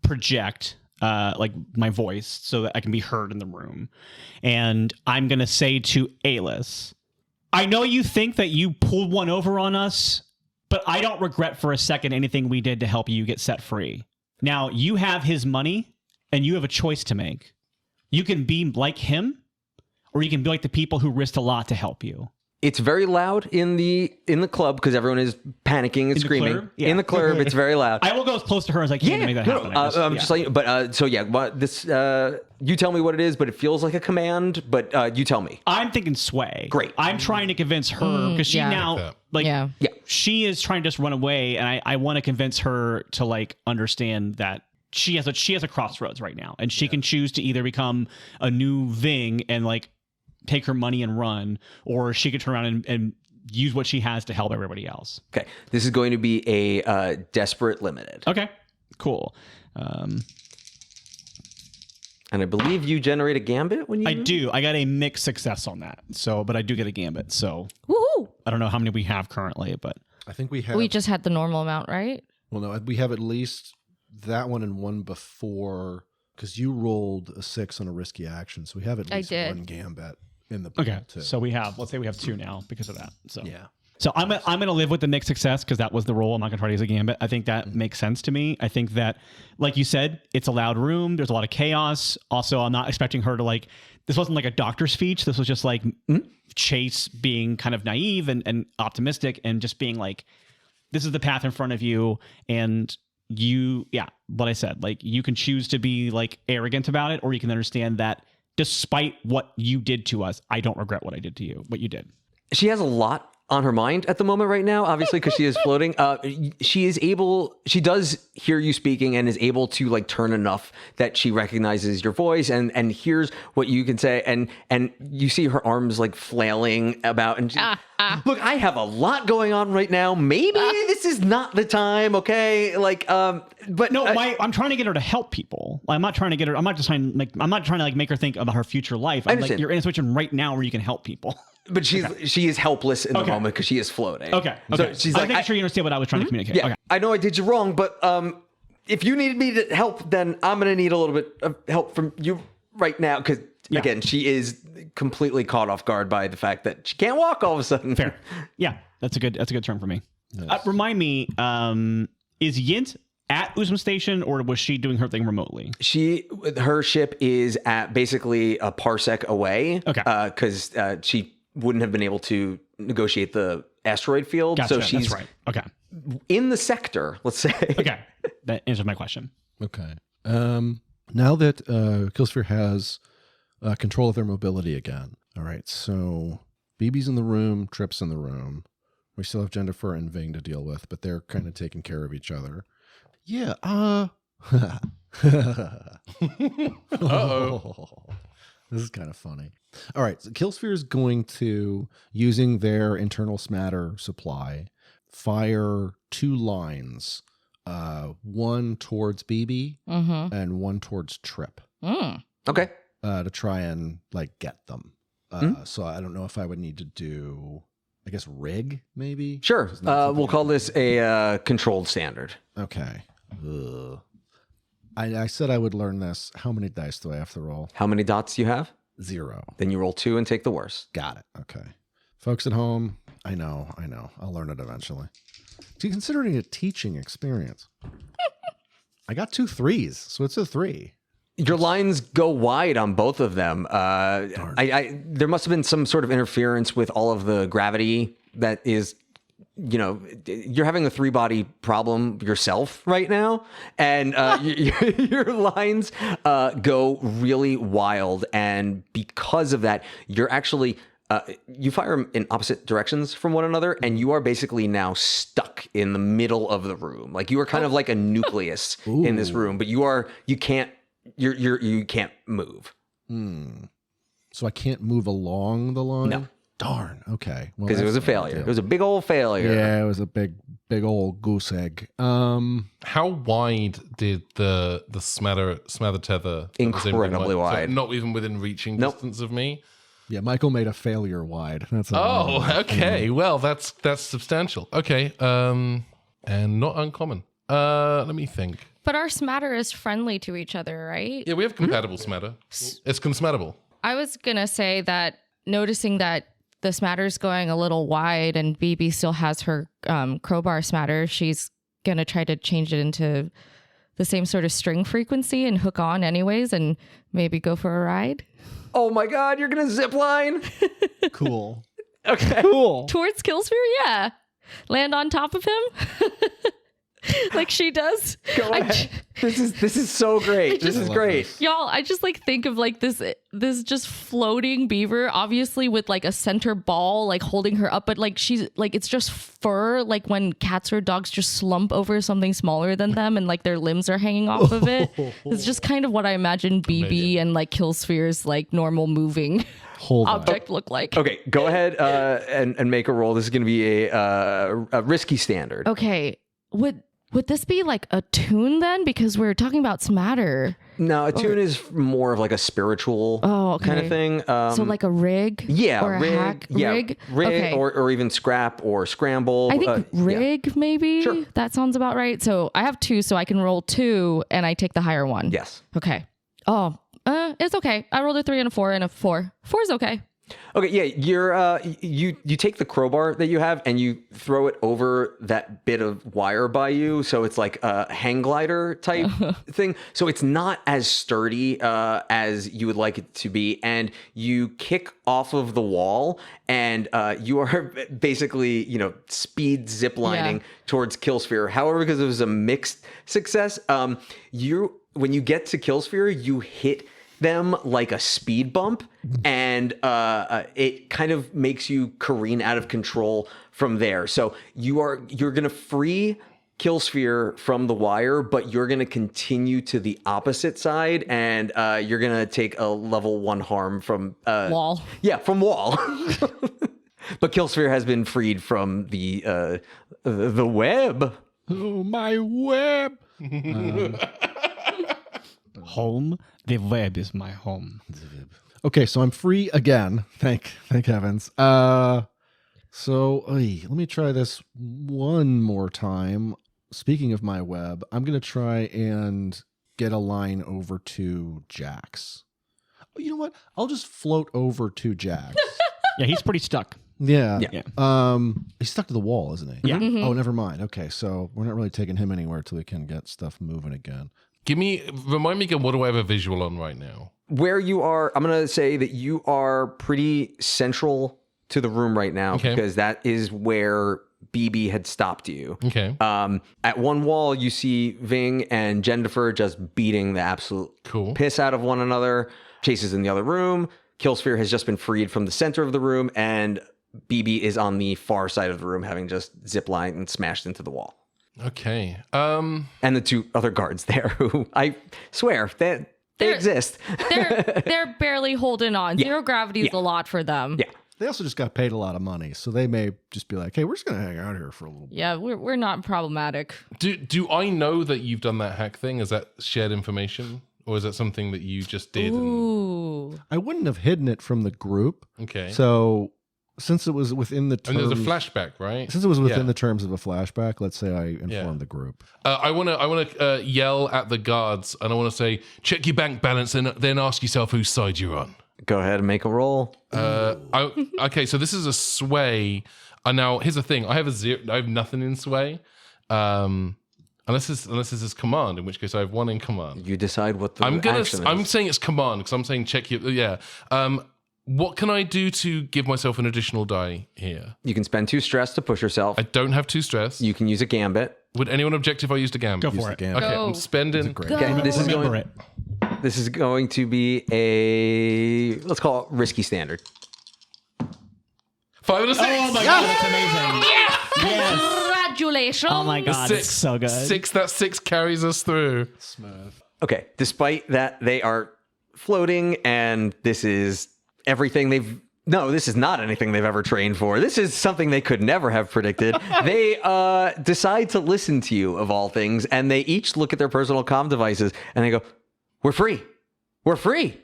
project my voice so that I can be heard in the room. And I'm going to say to Aylis, I know you think that you pulled one over on us, but I don't regret for a second anything we did to help you get set free. Now, you have his money, and you have a choice to make. You can be like him, or you can be like the people who risked a lot to help you. It's very loud in the club because everyone is panicking and screaming. Yeah. In the club, it's very loud. I will go as close to her as I can to make that happen. Just like, but so yeah, this you tell me what it is, but it feels like a command. But you tell me. I'm thinking sway. Great. I'm trying to convince her because she now she is trying to just run away, and I want to convince her to understand that she has a crossroads right now, and she can choose to either become a new Ving and take her money and run, or she could turn around and use what she has to help everybody else. Okay. This is going to be a desperate limited. Okay, cool. And I believe you generate a gambit when you... I do. I got a mixed success on that. But I do get a gambit. So Woohoo! I don't know how many we have currently, but I think we have... We just had the normal amount, right? Well, no, we have at least that one and one before, because you rolled a 6 on a risky action. So we have at least one gambit in the pool too. So let's say we have 2 now because of that. So yeah. So I'm gonna live with the mixed success because that was the roll. I'm not gonna try to use a gambit. I think that makes sense to me. I think that, like you said, it's a loud room. There's a lot of chaos. Also, I'm not expecting her to this wasn't like a doctor speech. This was just Chase being kind of naive and optimistic and just being this is the path in front of you, and what I said, you can choose to be arrogant about it, or you can understand that despite what you did to us, I don't regret what I did to you, what you did. She has a lot on her mind at the moment right now, obviously, because she is floating. She does hear you speaking and is able to like turn enough that she recognizes your voice and hears what you can say. And you see her arms like flailing about. And look, I have a lot going on right now. Maybe this is not the time. Okay. Like, but no, I'm trying to get her to help people. I'm not trying to get her. I'm not trying to make her think about her future life. I'm like, you're in a situation right now where you can help people. But she is helpless in the moment because she is floating. Okay. So she's like, I'm making sure you understand what I was trying to communicate. Yeah, okay. I know I did you wrong, but if you needed me to help, then I'm going to need a little bit of help from you right now. Because, again, she is completely caught off guard by the fact that she can't walk all of a sudden. Fair. Yeah, that's a good term for me. Nice. Remind me, is Yint at Oosoom Station, or was she doing her thing remotely? Her ship is at basically a parsec away. Okay. Because she wouldn't have been able to negotiate the asteroid field. Gotcha, so she's that's right. Okay. In the sector, let's say. Okay. That answers my question. Okay. Now that Killsphere has control of their mobility again. All right. So BB's in the room, Trip's in the room. We still have Jennifer and Ving to deal with, but they're kind of taking care of each other. Yeah. Uh-oh. This is kind of funny. All right. So Killsphere is going to, using their internal smatter supply, fire 2 lines, one towards BB and one towards Trip. Okay. To try and like get them. So I don't know if I would need to do, I guess, rig maybe. Sure. We'll call this a controlled standard. Okay. Ugh. I said I would learn this. How many dice do I have to roll? How many dots do you have? 0. Then you roll 2 and take the worst. Got it. Okay. Folks at home, I know. I'll learn it eventually. See, considering a teaching experience, I got 2 3s, so it's a 3. Your lines go wide on both of them. There must have been some sort of interference with all of the gravity that is, you're having a 3-body problem yourself right now. And your lines go really wild. And because of that, you're actually, you fire in opposite directions from one another. And you are basically now stuck in the middle of the room. Like you are kind of like a nucleus in this room, but you can't move. So I can't move along the line? No. Darn. Okay. Because it was a failure. It was a big old failure. Yeah, it was a big old goose egg. How wide did the smather tether? Incredibly wide. So not even within reaching distance of me. Yeah, Michael made a failure wide. That's okay. Well, that's substantial. Okay. And not uncommon. Let me think. But our smatter is friendly to each other, right? Yeah, we have compatible smatter. It's consmatable. I was gonna say that noticing that the smatter's going a little wide and BB still has her crowbar smatter, she's gonna try to change it into the same sort of string frequency and hook on anyways and maybe go for a ride. Oh my God, you're gonna zip line? Cool. Okay. Cool. Towards Killsphere, yeah. Land on top of him. Like she does. Go ahead. This is so great. This is great. Y'all, I just like think of like this just floating beaver, obviously with like a center ball like holding her up, but like she's like it's just fur, like when cats or dogs just slump over something smaller than them and like their limbs are hanging off of it. It's just kind of what I imagine BB and like Killsphere's like normal moving object look like. Okay, go ahead and make a roll. This is going to be a risky standard. Okay, would this be like a tune then? Because we're talking about smatter. No, a tune is more of like a spiritual kind of thing. So like a rig? Yeah, or rig. A hack? Yeah, rig? Okay. Or even scrap or scramble. I think rig maybe? Sure. That sounds about right. So I have 2, so I can roll 2 and I take the higher one. Yes. Okay. Oh, it's okay. I rolled a 3 and a 4 and a 4. 4 is okay. Okay, yeah, you're you take the crowbar that you have and you throw it over that bit of wire by you, so it's like a hang glider type thing. So it's not as sturdy as you would like it to be, and you kick off of the wall, and you are basically speed ziplining towards Killsphere. However, because it was a mixed success, when you get to Killsphere, you hit them like a speed bump, and it kind of makes you careen out of control from there. So you're going to free Killsphere from the wire, but you're going to continue to the opposite side, and you're going to take a level 1 harm from Wall. Yeah, from wall. But Killsphere has been freed from the web. Oh, my web. Home. The web is my home. Okay, so I'm free again. Thank heavens. Let me try this one more time. Speaking of my web, I'm going to try and get a line over to Jax. Oh, you know what? I'll just float over to Jax. Yeah, he's pretty stuck. Yeah. Yeah. He's stuck to the wall, isn't he? Yeah. Oh, never mind. Okay, so we're not really taking him anywhere till we can get stuff moving again. Remind me again, what do I have a visual on right now? Where you are, I'm going to say that you are pretty central to the room right now, because that is where BB had stopped you. Okay. At one wall, you see Ving and Jennifer just beating the absolute piss out of one another. Chase is in the other room. Killsphere has just been freed from the center of the room, and BB is on the far side of the room, having just ziplined and smashed into the wall. Okay. And the 2 other guards there, who I swear they exist. They're barely holding on. Zero gravity is a lot for them. Yeah. They also just got paid a lot of money, so they may just be like, hey, we're just going to hang out here for a little bit. Yeah, we're not problematic. Do I know that you've done that hack thing? Is that shared information? Or is that something that you just did? Ooh. I wouldn't have hidden it from the group. Okay. So since it was within the terms... And there's a flashback, right? Since it was within the terms of a flashback, let's say I informed the group. I want to yell at the guards, and I want to say, check your bank balance, and then ask yourself whose side you're on. Go ahead and make a roll. Okay, so this is a sway. Now here's the thing: I have nothing in sway, unless this is command. In which case, I have 1 in command. You decide what the action is. I'm saying it's command because I'm saying check your. Yeah. What can I do to give myself an additional die here? You can spend 2 stress to push yourself. I don't have 2 stress. You can use a gambit. Would anyone object if I used a gambit? Go for it. Gambit. Okay, Go. I'm spending. Okay, this is going to be a, let's call it risky standard. 5 and a 6. Oh my god, that's amazing. Yes. Congratulations. Oh my god, it's so good. 6. That 6 carries us through. Smooth. Okay, despite that they are floating, and this is everything this is not anything they've ever trained for. This is something they could never have predicted. They decide to listen to you, of all things, and they each look at their personal comm devices, and they go, we're free. We're free.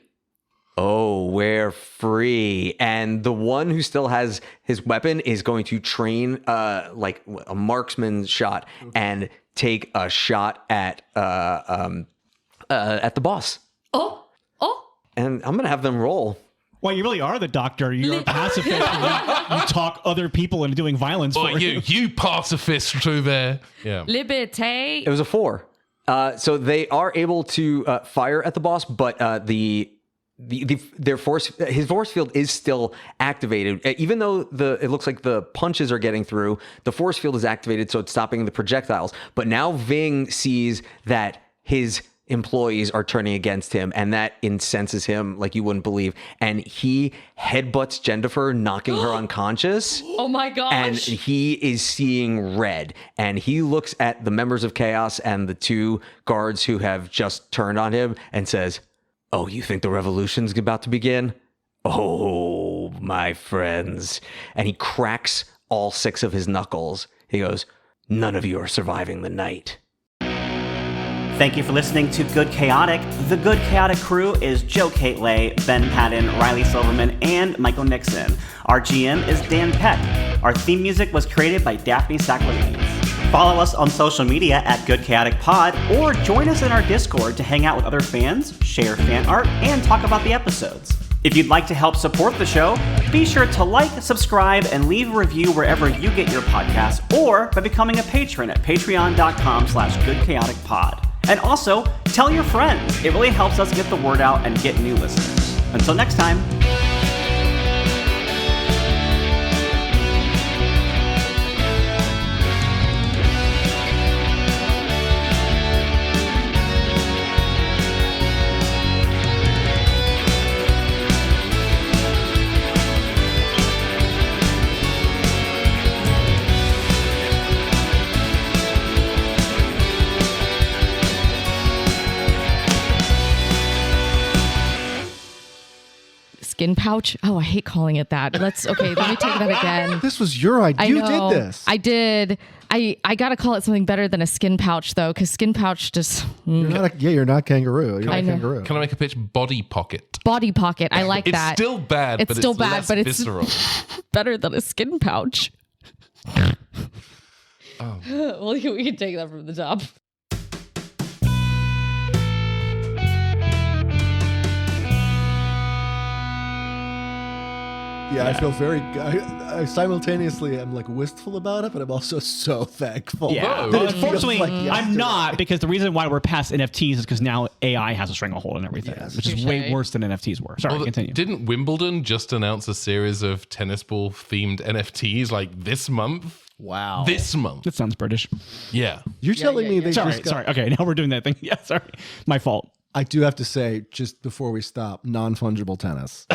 Oh, we're free. And the one who still has his weapon is going to train like a marksman shot and take a shot at the boss. Oh. And I'm going to have them roll. Well, you really are the doctor. You're a pacifist. You talk other people into doing violence for you pacifist through there. Yeah. Liberté. It was a 4. So they are able to fire at the boss, but his force field is still activated. Even though it looks like the punches are getting through, the force field is activated, so it's stopping the projectiles. But now Ving sees that his employees are turning against him, and that incenses him like you wouldn't believe. And he headbutts Jennifer, knocking her unconscious. Oh my gosh. And he is seeing red. And he looks at the members of Chaos and the 2 guards who have just turned on him and says, oh, you think the revolution's about to begin? Oh, my friends. And he cracks all 6 of his knuckles. He goes, none of you are surviving the night. Thank you for listening to Good Chaotic. The Good Chaotic crew is Châu Kate Lê, Ben Paddon, Riley Silverman, and Michael Nixon. Our GM is Dan Peck. Our theme music was created by Daphne Sacklines. Follow us on social media at Good Chaotic Pod, or join us in our Discord to hang out with other fans, share fan art, and talk about the episodes. If you'd like to help support the show, be sure to like, subscribe, and leave a review wherever you get your podcasts, or by becoming a patron at patreon.com/goodchaoticpod. And also, tell your friends. It really helps us get the word out and get new listeners. Until next time. skin pouch. Oh, I hate calling it that. Let me take that again. This was your idea. You did this. I did. I gotta call it something better than a skin pouch though, because skin pouch just. You're not kangaroo. You're not kangaroo. Can I make a pitch? Body pocket. Body pocket. I like It's that. still bad. It's but still it's bad, less but it's visceral. better than a skin pouch. Oh. Well, we can take that from the top. Yeah, I feel very. I simultaneously am like wistful about it, but I'm also so thankful. Yeah, Although- but It feels unfortunately, like I'm yesterday. not, because the reason why we're past NFTs is because now AI has a stranglehold and everything, Yes. which is way worse than NFTs were. Sorry, Although, continue. didn't Wimbledon just announce a series of tennis ball themed NFTs like this month? Wow. This month. That sounds British. Yeah. You're telling me they Sorry, just got, sorry. Okay, now we're doing that thing. Yeah, sorry. My fault. I do have to say, just before we stop, non-fungible tennis.